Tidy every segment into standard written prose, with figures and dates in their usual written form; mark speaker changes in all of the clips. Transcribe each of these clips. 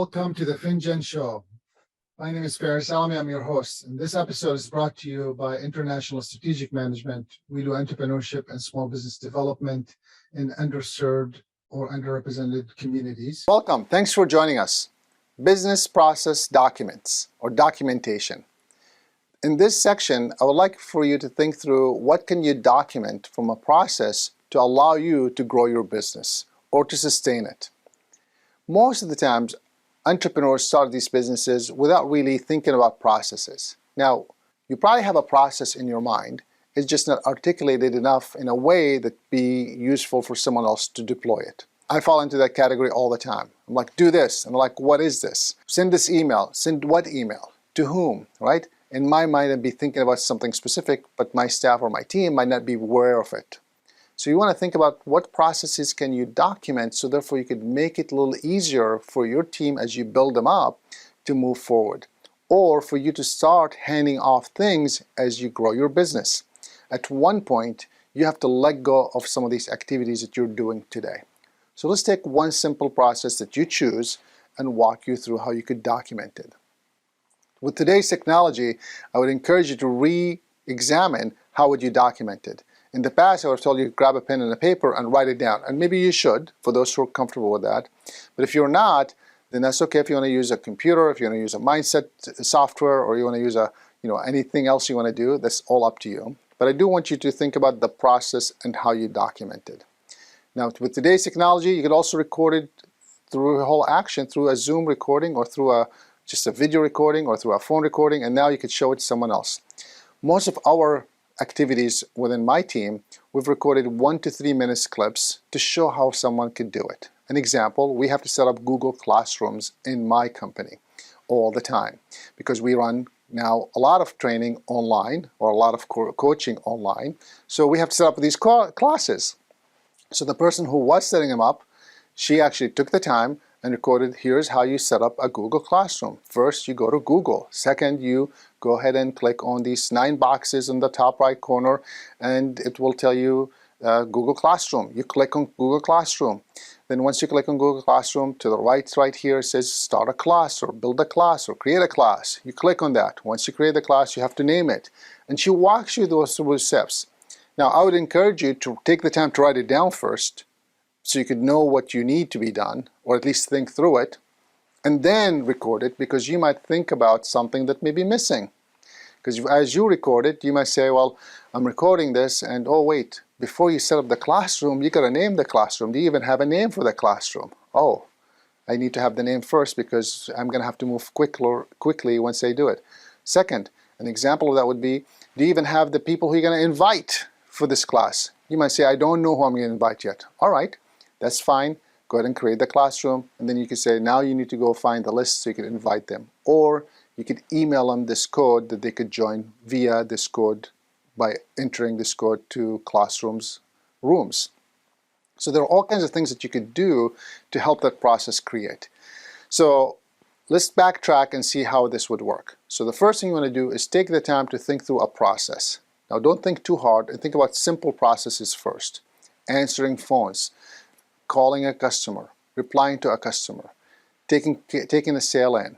Speaker 1: Welcome to the Finjan Show. My name is Faris Alami. I'm your host. And this episode is brought to you by International Strategic Management. We do entrepreneurship and small business development in underserved or underrepresented communities.
Speaker 2: Welcome. Thanks for joining us. Business process documents or documentation. In this section, I would like for you to think through what can you document from a process to allow you to grow your business or to sustain it. Most of the times, entrepreneurs start these businesses without really thinking about processes. Now, you probably have a process in your mind. It's just not articulated enough in a way that be useful for someone else to deploy it. I fall into that category all the time. I'm like, do this. And I'm like, what is this? Send this email. Send what email? To whom, right? In my mind, I'd be thinking about something specific, but my staff or my team might not be aware of it. So you want to think about what processes can you document so therefore you could make it a little easier for your team as you build them up to move forward, or for you to start handing off things as you grow your business. At one point, you have to let go of some of these activities that you're doing today. So let's take one simple process that you choose and walk you through how you could document it. With today's technology, I would encourage you to re-examine how would you document it. In the past, I would have told you to grab a pen and a paper and write it down. And maybe you should, for those who are comfortable with that. But if you're not, then that's okay if you want to use a computer, if you want to use a mindset software, or you want to use anything else you want to do, that's all up to you. But I do want you to think about the process and how you document it. Now, with today's technology, you could also record it through a whole action, through a Zoom recording, or through just a video recording, or through a phone recording, and now you could show it to someone else. Most of our activities within my team, we've recorded 1 to 3 minutes clips to show how someone could do it. An example, we have to set up Google Classrooms in my company all the time because we run now a lot of training online or a lot of coaching online. So we have to set up these classes. So the person who was setting them up, she actually took the time and recorded, here's how you set up a Google Classroom. First, you go to Google. Second, you go ahead and click on these 9 boxes in the top right corner, and it will tell you Google Classroom. You click on Google Classroom. Then once you click on Google Classroom, to the right here, it says start a class, or build a class, or create a class. You click on that. Once you create the class, you have to name it. And she walks you through steps. Now, I would encourage you to take the time to write it down first, so you could know what you need to be done, or at least think through it, and then record it, because you might think about something that may be missing. Because as you record it, you might say, well, I'm recording this, and oh wait, before you set up the classroom, you gotta name the classroom. Do you even have a name for the classroom? Oh, I need to have the name first because I'm gonna have to move quickly once I do it. Second, an example of that would be, do you even have the people who you're gonna invite for this class? You might say, I don't know who I'm gonna invite yet. All right. That's fine. Go ahead and create the classroom, and then you can say, now you need to go find the list so you can invite them. Or you could email them this code that they could join via this code by entering this code to Classroom's rooms. So there are all kinds of things that you could do to help that process create. So let's backtrack and see how this would work. So the first thing you want to do is take the time to think through a process. Now don't think too hard, and think about simple processes first. Answering phones, calling a customer, replying to a customer, taking a sale in,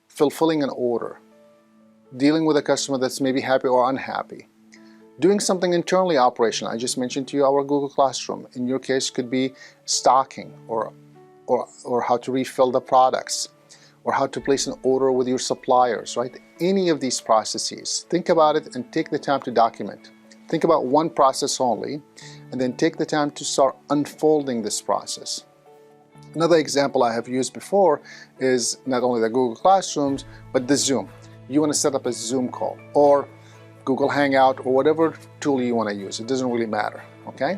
Speaker 2: fulfilling an order, dealing with a customer that's maybe happy or unhappy, doing something internally operational. I just mentioned to you our Google Classroom. In your case, could be stocking, or how to refill the products, or how to place an order with your suppliers, right? Any of these processes, think about it and take the time to document. Think about one process only, and then take the time to start unfolding this process. Another example I have used before is not only the Google Classrooms, but the Zoom. You want to set up a Zoom call, or Google Hangout, or whatever tool you want to use. It doesn't really matter, okay?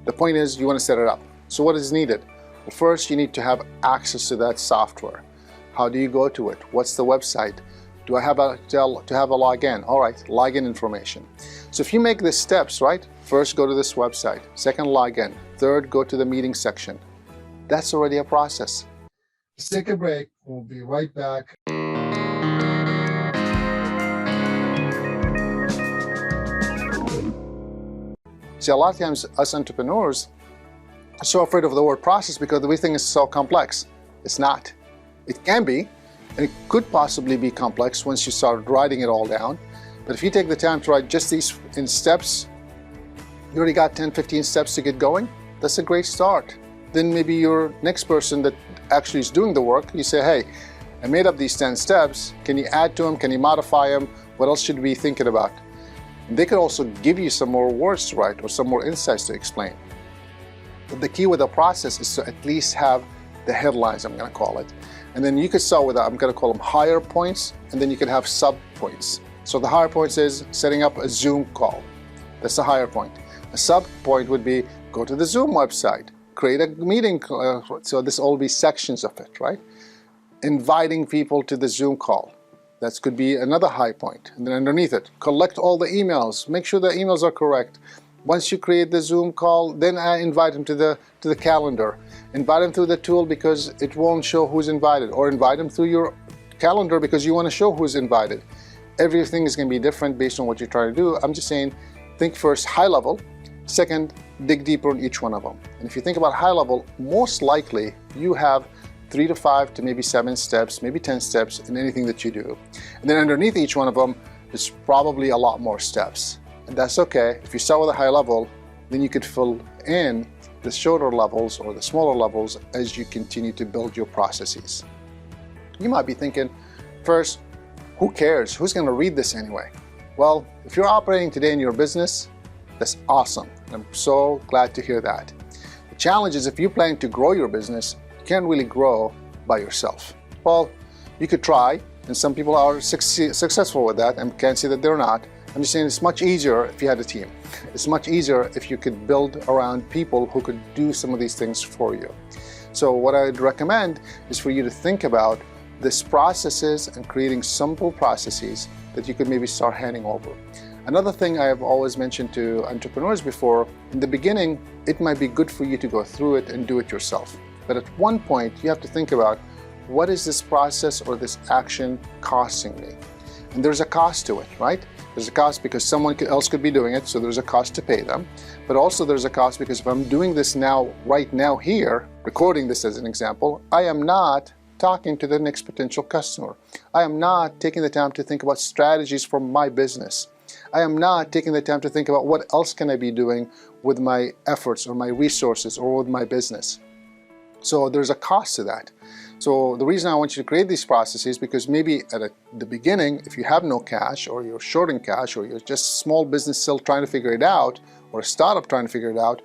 Speaker 2: The point is, you want to set it up. So what is needed? Well, first, you need to have access to that software. How do you go to it? What's the website? Do I have to have a login? All right, login information. So if you make the steps, right? First, go to this website. Second, login. Third, go to the meeting section. That's already a process.
Speaker 1: Let's take a break. We'll be right back.
Speaker 2: See, a lot of times us entrepreneurs are so afraid of the word process because we think it's so complex. It's not. It can be, and it could possibly be complex once you start writing it all down. But if you take the time to write just these in steps, you already got 10, 15 steps to get going. That's a great start. Then maybe your next person that actually is doing the work, you say, hey, I made up these 10 steps. Can you add to them? Can you modify them? What else should we be thinking about? And they could also give you some more words to write or some more insights to explain. But the key with the process is to at least have the headlines, I'm going to call it. And then you could start with, I'm going to call them higher points, and then you could have sub points. So the higher points is setting up a Zoom call. That's the higher point. A sub point would be go to the Zoom website, create a meeting. So this all be sections of it, right? Inviting people to the Zoom call. That could be another high point. And then underneath it, collect all the emails. Make sure the emails are correct. Once you create the Zoom call, then I invite them to the calendar. Invite them through the tool because it won't show who's invited, or invite them through your calendar because you want to show who's invited. Everything is going to be different based on what you're trying to do. I'm just saying, think first high level. Second, dig deeper on each one of them. And if you think about high level, most likely you have 3 to 5 to maybe 7 steps, maybe 10 steps in anything that you do. And then underneath each one of them, there's probably a lot more steps. And that's okay. If you start with a high level, then you could fill in the shorter levels or the smaller levels as you continue to build your processes. You might be thinking, first, who cares? Who's going to read this anyway? Well, if you're operating today in your business, that's awesome. I'm so glad to hear that. The challenge is if you plan to grow your business, you can't really grow by yourself. Well, you could try, and some people are successful with that and can't say that they're not. I'm just saying it's much easier if you had a team. It's much easier if you could build around people who could do some of these things for you. So what I'd recommend is for you to think about these processes and creating simple processes that you could maybe start handing over. Another thing I have always mentioned to entrepreneurs before, in the beginning, it might be good for you to go through it and do it yourself. But at one point, you have to think about, what is this process or this action costing me? And there's a cost to it, right? There's a cost because someone else could be doing it, so there's a cost to pay them. But also there's a cost because if I'm doing this now, right now here, recording this as an example, I am not talking to the next potential customer. I am not taking the time to think about strategies for my business. I am not taking the time to think about what else can I be doing with my efforts or my resources or with my business. So there's a cost to that. So the reason I want you to create these processes is because maybe at the beginning, if you have no cash or you're short in cash or you're just a small business still trying to figure it out or a startup trying to figure it out,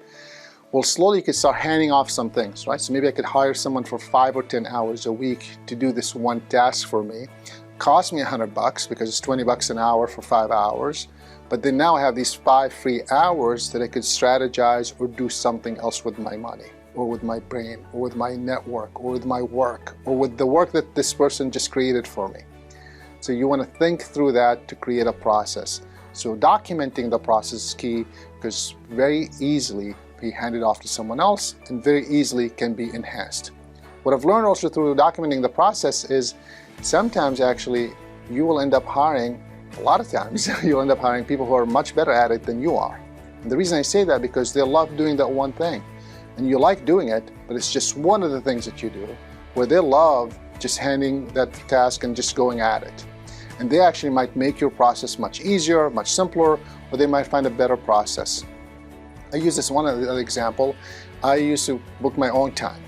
Speaker 2: well, slowly you could start handing off some things, right? So maybe I could hire someone for 5 or 10 hours a week to do this one task for me. Cost me $100 because it's $20 an hour for 5 hours. But then now I have these 5 free hours that I could strategize or do something else with my money, or with my brain, or with my network, or with my work, or with the work that this person just created for me. So you want to think through that to create a process. So documenting the process is key because very easily be handed off to someone else and very easily can be enhanced. What I've learned also through documenting the process is sometimes actually you will end up hiring, a lot of times, you'll end up hiring people who are much better at it than you are. And the reason I say that because they love doing that one thing. And you like doing it, but it's just one of the things that you do, where they love just handing that task and just going at it. And they actually might make your process much easier, much simpler, or they might find a better process. I use this one other example. I used to book my own time.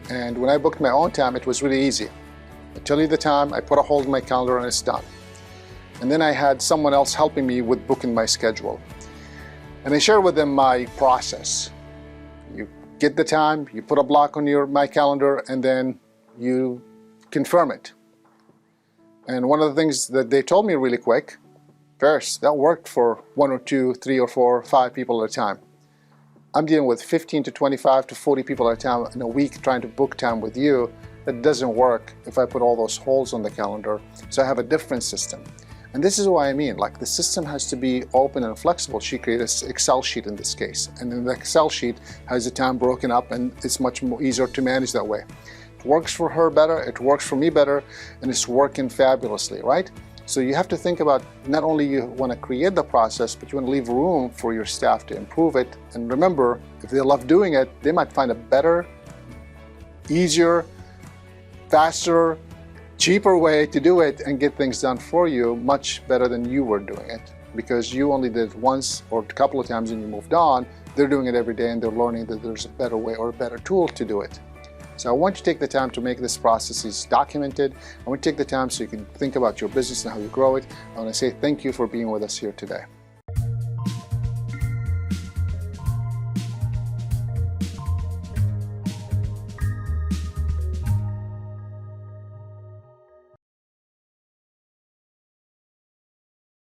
Speaker 2: And when I booked my own time, it was really easy. I tell you the time, I put a hold in my calendar and it's done. And then I had someone else helping me with booking my schedule. And I shared with them my process. You get the time, you put a block on my calendar, and then you confirm it. And one of the things that they told me really quick, Faris, that worked for 1 or 2, 3 or 4, 5 people at a time. I'm dealing with 15 to 25 to 40 people at a time in a week trying to book time with you. That doesn't work if I put all those holes on the calendar. So I have a different system. And this is what I mean, like the system has to be open and flexible. She created an Excel sheet in this case. And then the Excel sheet has the time broken up and it's much more easier to manage that way. It works for her better, it works for me better, and it's working fabulously, right? So you have to think about not only you want to create the process, but you want to leave room for your staff to improve it. And remember, if they love doing it, they might find a better, easier, faster, cheaper way to do it and get things done for you much better than you were doing it, because you only did it once or a couple of times and you moved on. They're doing it every day and they're learning that there's a better way or a better tool to do it. So I want you to take the time to make this process documented. I want you to take the time so you can think about your business and how you grow it. I want to say thank you for being with us here today.